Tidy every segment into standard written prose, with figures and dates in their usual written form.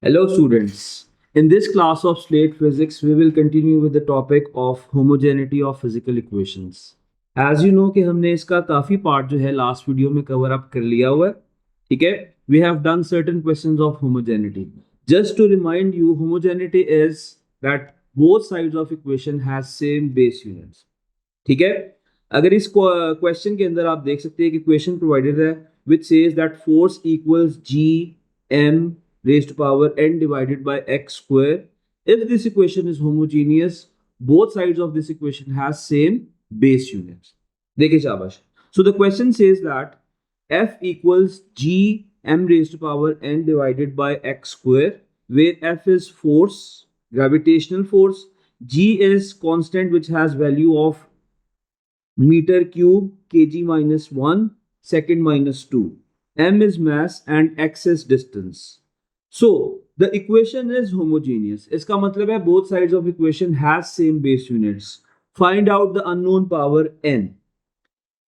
Hello students. In this class of slate physics, we will continue with the topic of homogeneity of physical equations. As you know कि हमने इसका काफी part जो है last video में cover up कर लिया हुआ है. ठीक है. We have done certain questions of homogeneity. Just to remind you, homogeneity is that both sides of equation has same base units. ठीक है. अगर इस क्वेश्चन के अंदर आप देख सकते हैं कि क्वेश्चन प्रोवाइडेड है which says that force equals G m raised to power n divided by x square. If this equation is homogeneous, both sides of this equation has same base units. देखिए शाबाश. So the question says that f equals G m raised to power n divided by x square, where f is force, gravitational force, G is constant which has value of meter cube kg minus 1 second minus 2, m is mass and x is distance. So the equation is homogeneous. इसका मतलब है both sides of equation has same base units. Find out the unknown power n.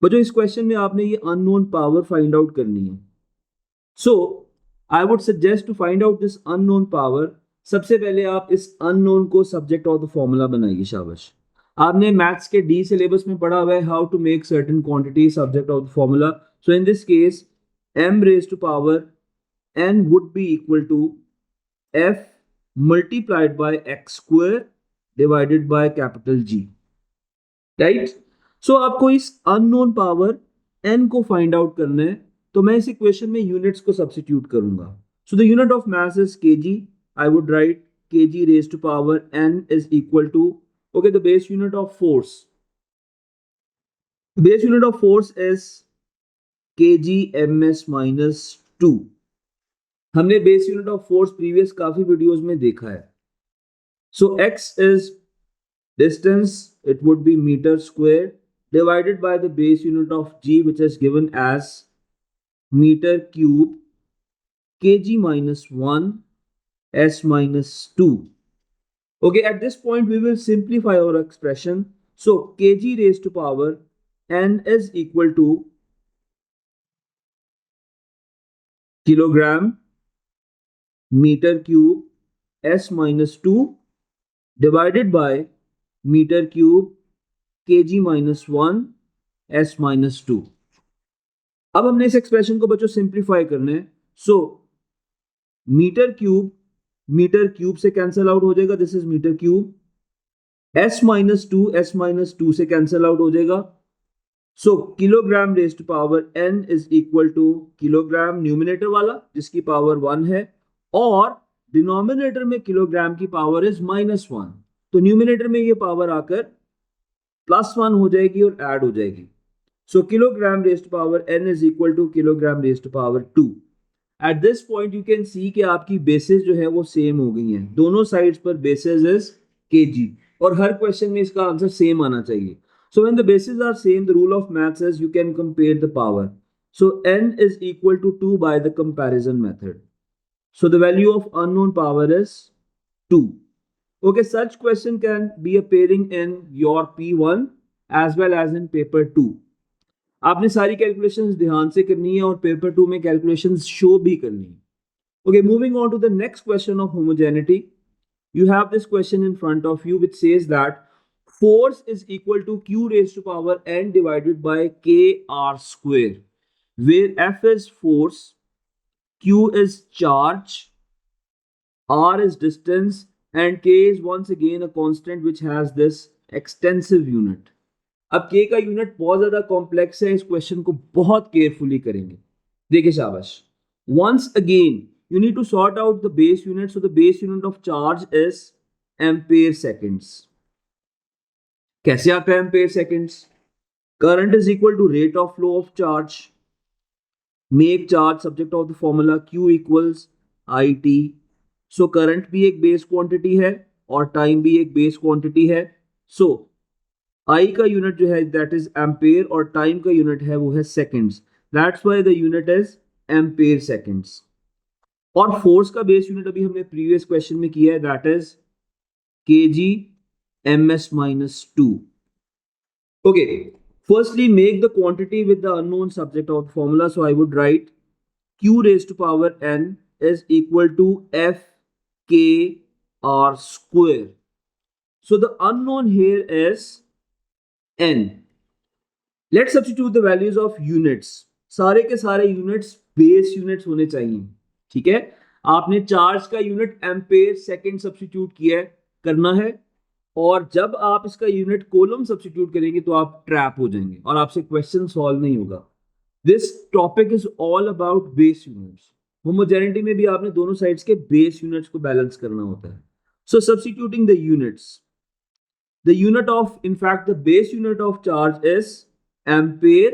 बच्चों इस question में आपने ये unknown power find out करनी है. So I would suggest to find out this unknown power. सबसे पहले आप इस unknown को subject of the formula बनाइए. शाबाश. आपने मैथ्स के डी सिलेबस में पढ़ा हुआ है how to make certain quantity subject of the formula. So in this case m raised to power n would be equal to f multiplied by x square divided by capital G. Right. So आपको इस unknown power n को find out करना है, तो मैं इस equation में units को सब्स्टिट्यूट करूंगा. So the unit of mass is kg. I would write kg raised to power n is equal to, okay, the base unit of force. The base unit of force is kg ms minus 2. हमने base unit of force previous काफी videos में देखा है. सो x is distance, it would be meter square divided by the base unit of g which is given as meter cube kg minus 1 s minus 2. Okay, at this point we will simplify our expression. So kg raised to power n is equal to kilogram meter cube s minus 2 divided by meter cube kg minus 1 s minus 2. अब हमने इस expression को बच्चों simplify करना है. So metre cube से cancel out हो जाएगा. This is metre cube. s minus two से कैंसिल आउट हो जाएगा. So kilogram raised to power n is equal to kilogram numerator वाला जिसकी पावर 1 है, और डिनोमिनेटर में किलोग्राम की पावर इज -1. तो न्यूमिनेटर में ये पावर आकर +1 हो जाएगी और ऐड हो जाएगी. So kilogram raised to power n is equal to kilogram raised to power 2. At this point you can see कि आपकी बेसिस जो है वो सेम हो गई हैं. दोनों साइड्स पर बेसिस इज kg और हर क्वेश्चन में इसका आंसर सेम आना चाहिए. So when the bases are same, the rule of maths is you can compare the power. So n is equal to 2 by the comparison method. So the value of unknown power is 2. Okay, such question can be appearing in your P1 as well as in paper 2. आपने सारी calculations ध्यान से करनी है और paper 2 में calculations show भी करनी है. Okay, moving on to the next question of homogeneity. You have this question in front of you which says that force is equal to q raised to power n divided by k r square, where f is force, q is charge, r is distance, and k is once again a constant which has this extensive unit. अब k का unit बहुत ज्यादा complex है, इस question को बहुत carefully करेंगे. देखिए शाबाश. once again you need to sort out the base unit. So the base unit of charge is ampere seconds. कैसे आता है ampere seconds? Current is equal to rate of flow of charge. Make charge subject of the formula q equals I T. So current भी एक base quantity है और time भी एक base quantity है. सो आई का यूनिट जो है दैट इज एम्पेयर और टाइम का यूनिट है वो है seconds. That's why the unit is ampere seconds. और फोर्स का बेस यूनिट अभी हमने प्रीवियस क्वेश्चन में किया है, that is kg ms minus 2. Okay, firstly make the quantity with the unknown subject of the formula. So I would write q raised to power n is equal to f k r square. So the unknown here is n. Let's substitute the values of units. सारे के सारे units base units होने चाहिए. ठीक है, आपने charge का unit ampere second substitute किया है, करना है. और जब आप इसका यूनिट कोलम सब्स्टिट्यूट करेंगे तो आप ट्रैप हो जाएंगे और आपसे क्वेश्चन सॉल्व नहीं होगा. This topic is all about base units. Homogeneity में भी आपने दोनों साइड्स के बेस यूनिट्स को बैलेंस करना होता है. So substituting the units, the unit of, in fact the base unit of charge is ampere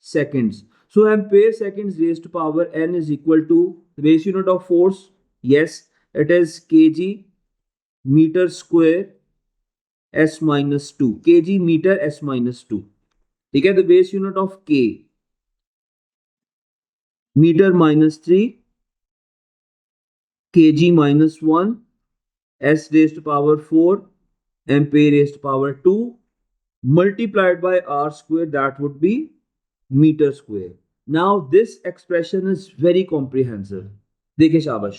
seconds. So ampere seconds raised to power n is equal to the base unit of force. Yes, it is kg meter square s minus 2. Kg meter s minus 2. ठीक है, the base unit of k meter minus 3, kg minus 1, s raised to power 4, ampere raised to power 2, multiplied by r square, that would be meter square. Now this expression is very comprehensive. देखिए शाबाश.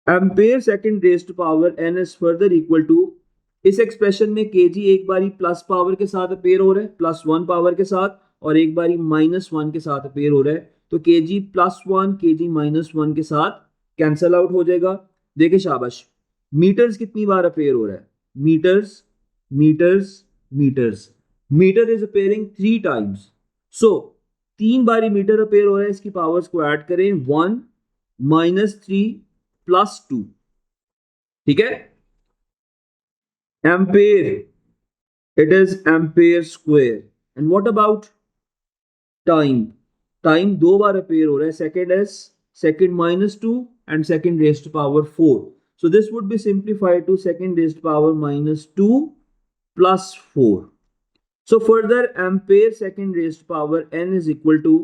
Ampere second raised to power n is further equal to, इस expression में kg एक बारी plus power के साथ appear हो रहा है, प्लस 1 पावर के साथ, और एक बारी माइनस 1 के साथ अपेयर हो रहा है. तो kg प्लस 1 kg माइनस 1 के साथ कैंसल आउट हो जाएगा. देखिए शाबाश. मीटर्स कितनी बार अपेयर हो रहा है? meters, meters, meters. Meter is appearing 3 times. So 3 बारी मीटर अपेयर हो रहा है, इसकी पावर्स को ऐड करें, 1 minus 3 plus 2. ठीक है, ampere, it is ampere square. And what about time? Time 2 bar appear हो रहा है, second S, second minus 2 and second raised to power 4. So this would be simplified to second raised to power minus 2 plus 4. So further ampere second raised to power n is equal to,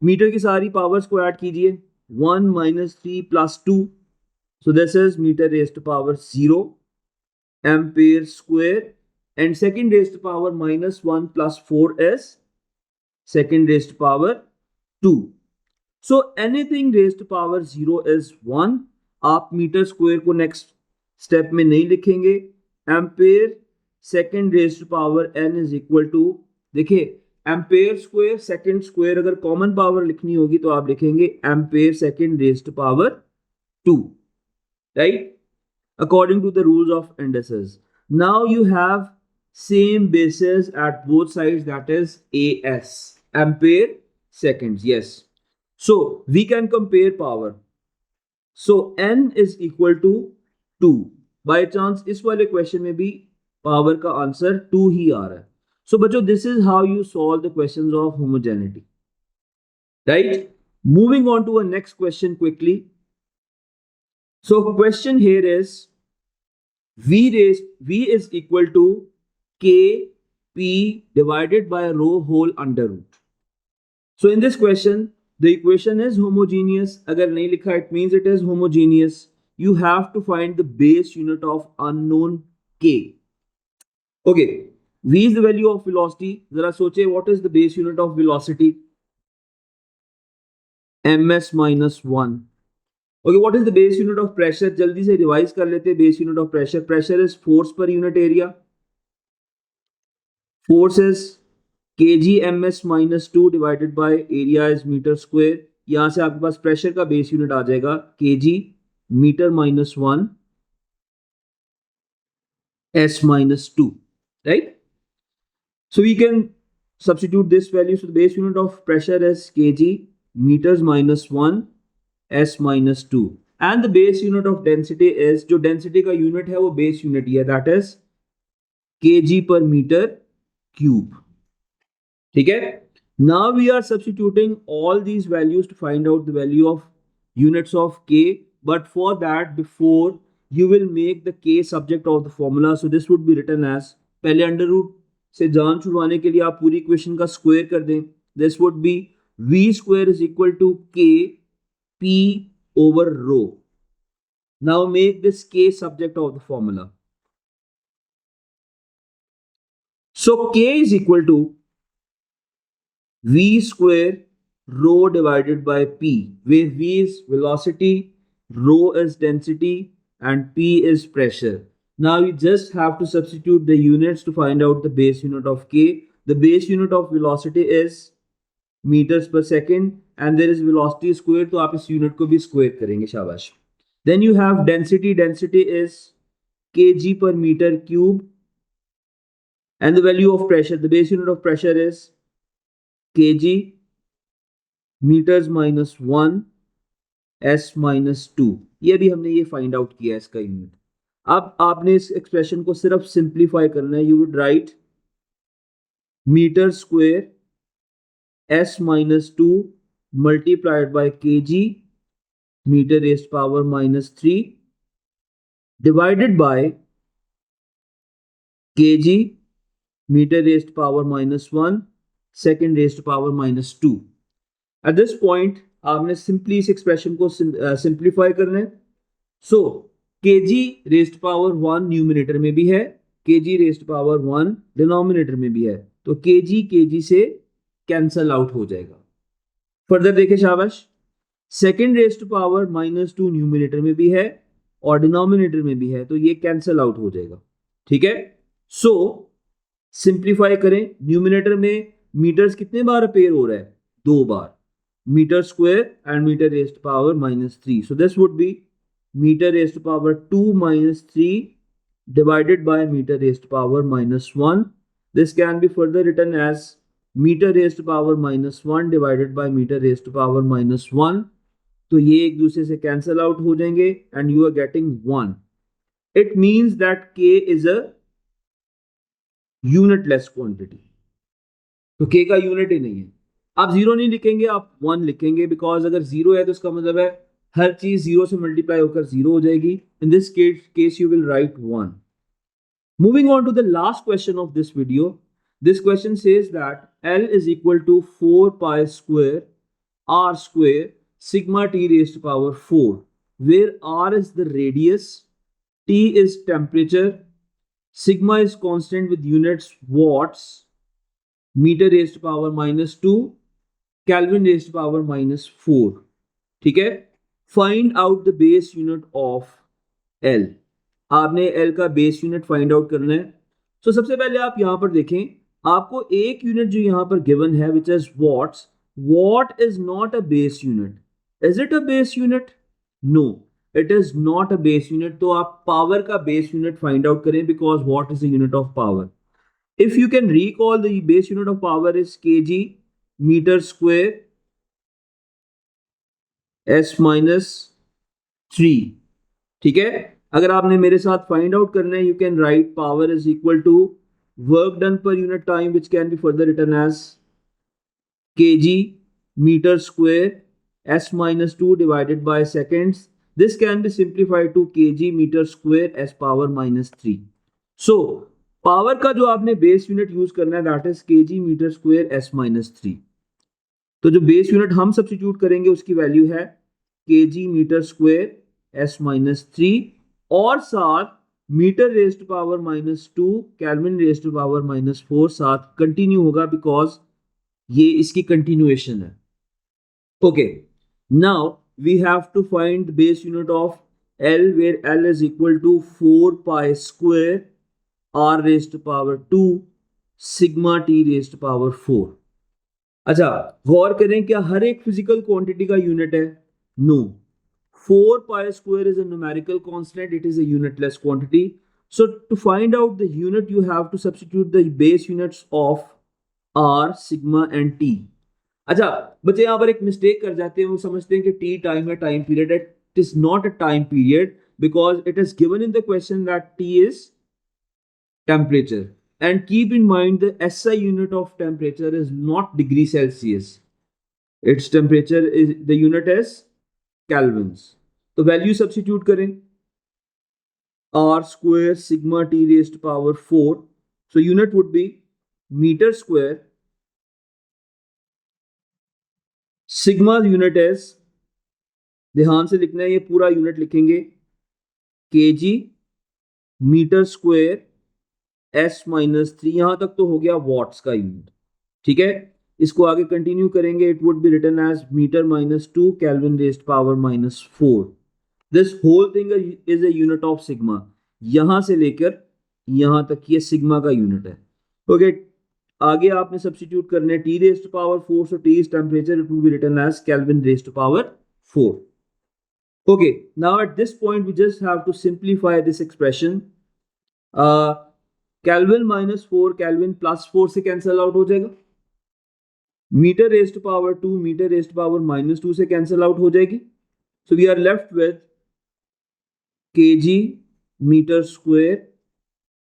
metre की सारी powers को add कीजिए, 1 minus 3 plus 2. So this is meter raised to power 0 ampere square, and second raised to power minus 1 plus 4 is second raised to power 2. So anything raised to power 0 is 1. आप metre square को next step में नहीं लिखेंगे. Ampere second raised to power n is equal to, देखिए ampere square second square, अगर common power लिखनी होगी तो आप लिखेंगे ampere second raised to power 2, right, according to the rules of indices. Now you have same basis at both sides, that is as ampere seconds. Yes, so we can compare power. So n is equal to 2. By chance इस वाले question में भी power का answer 2 ही आ रहा है. So बच्चों, this is how you solve the questions of homogeneity, right. Moving on to a next question quickly. So question here is v is equal to k p divided by rho whole under root. So in this question the equation is homogeneous. अगर नहीं लिखा, it means it is homogeneous. You have to find the base unit of unknown k. Okay, v is the value of velocity. जरा सोचे, what is the base unit of velocity? ms minus 1. Okay, what is the base unit of pressure? जल्दी से revise कर लेते हैं. base unit of pressure. Pressure is force per unit area. Force is kg ms minus 2 divided by area is meter square. यहां से आपके पास pressure का बेस यूनिट आ जाएगा kg metre minus 1 s minus 2, right? So we can substitute this value. So the base unit of pressure is kg meters minus 1 s minus 2, and the base unit of density is, जो density का unit है वो base unit ही है, that is kg per meter cube. ठीक है. Now we are substituting all these values to find out the value of units of k, but for that before you will make the k subject of the formula. So this would be written as, पहले under root से जान छुड़वाने के लिए आप पूरी equation का square कर दें. This would be v square is equal to k p over rho. Now make this k subject of the formula. So k is equal to v square rho divided by p, where v is velocity, rho is density, and P is pressure. Now we just have to substitute the units to find out the base unit of K. The base unit of velocity is meters per second and there is velocity square, तो आप इस unit को भी square करेंगे, शाबाश. Then you have density. Density is kg per meter cube, and the value of pressure, the base unit of pressure is kg meters minus 1 s minus 2. ये भी हमने ये फाइंड आउट किया है इसका यूनिट. अब आपने इस एक्सप्रेशन को सिर्फ सिंप्लीफाई करना है. You would write metre square s minus 2 multiplied by kg meter raised power minus 3 divided by kg meter raised power minus 1 second raised power minus 2. At this point आपने simply इस expression को simplify करना है. सो kg raised power 1 numerator में भी है, kg raised power 1 denominator में भी है, तो kg से कैंसल आउट हो जाएगा. फर्दर देखें शाबाश. Second raised power minus 2 numerator में भी है और डिनोमिनेटर में भी है, तो ये कैंसल आउट हो जाएगा. ठीक है. सो सिंप्लीफाई करें. न्यूमिनेटर में मीटर्स कितने बार अपेयर हो रहा है? 2 बार. meter square and meter raised to power minus 3. So this would be meter raised to power 2 minus 3 divided by meter raised to power minus 1. This can be further written as meter raised to power minus 1 divided by meter raised to power minus 1. तो ये एक दूसरे से cancel out हो जाएंगे and you are getting 1. It means that K is a unitless quantity. तो K का unit ही नहीं है. आप जीरो नहीं लिखेंगे, आप 1 लिखेंगे, बिकॉज अगर जीरो है तो इसका मतलब है हर चीज जीरो से मल्टीप्लाई होकर जीरो हो जाएगी. In this case you will write 1. Moving on to the last question of this video. This question says that L is equal to 4 pi square r square sigma t raised to power 4, where r is the radius, t is temperature, sigma is constant with units watts, meter raised to power minus 2, Kelvin raised to power minus 4. ठीक है. Find out the base unit of L. आपने L का base unit find out करना है. सो सबसे पहले आप यहां पर देखें, आपको एक यूनिट जो यहां पर गिवन है which is watts. Watt is not a base unit. Is it a base unit? No, it is not a base unit. तो आप पावर का बेस यूनिट फाइंड आउट करें, because watt is the unit of power. If you can recall, the base unit of power is kg meter square s minus 3. ठीक है. अगर आपने मेरे साथ फाइंड आउट करना है, you can write power is equal to work done per unit time, which can be further written as kg meter square s minus 2 divided by seconds. This can be simplified to kg meter square s power minus 3. So power का जो आपने base unit use करना है that is kg metre square s minus 3. तो जो base unit हम substitute करेंगे उसकी वैल्यू है kg metre square s minus 3 और साथ metre raised to power minus 2 kelvin raised to power minus 4 साथ कंटिन्यू होगा, बिकॉज ये इसकी कंटिन्यूएशन है. Okay. Now we have to find base unit of L, where L is equal to 4 pi square r raised to power 2 sigma t raised to power 4. अच्छा, गौर करें, क्या हर एक physical quantity का unit है? No. 4 pi square is a numerical constant, it is a unitless quantity. So to find out the unit you have to substitute the base units of r, sigma and t. अच्छा बच्चे यहाँ पर एक mistake कर जाते हैं, वो समझते हैं कि t टाइम है, टाइम पीरियड है. It is not a time period, because it is given in the question that t is temperature. And keep in mind the SI unit of temperature is not degree Celsius. Its temperature is, the unit is Kelvins. तो value substitute करें. r square sigma t raised to power 4. So unit would be meter square. Sigma unit is, ध्यान से लिखना है, ये पूरा unit लिखेंगे kg metre square s minus 3. यहां तक तो हो गया वॉट्स का यूनिट. ठीक है. इसको आगे कंटिन्यू करेंगे. It would be written as metre minus 2 kelvin raised power minus 4. This whole thing is a unit of sigma. यहां से लेकर यहां तक ये सिग्मा का यूनिट है. ओके, आगे आपने सब्स्टिट्यूट करने T raised to power 4, so T is temperature, it will be written as Kelvin raised to power 4. Okay, now at this point we just have to simplify this expression. Kelvin minus 4 Kelvin plus 4 से cancel out हो जाएगा. Metre raised to power 2 metre raised to power minus 2 से cancel out हो जाएगी. So we are left with kg meter square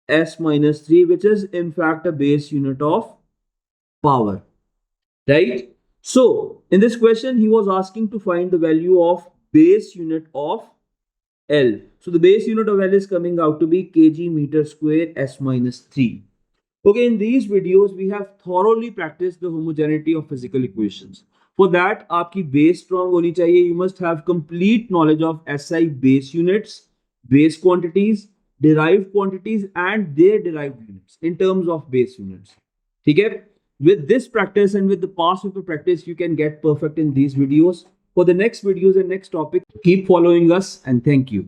s minus 3, which is in fact a base unit of power, right? So in this question he was asking to find the value of base unit of L. So the base unit of L is coming out to be kg meter square s minus 3. Okay, in these videos we have thoroughly practiced the homogeneity of physical equations. For that आपकी base strong होनी चाहिए. You must have complete knowledge of SI base units, base quantities, derived quantities and their derived units in terms of base units. ठीक है? With this practice and with the past paper practice, you can get perfect in these videos. For the next videos and next topic, keep following us and thank you.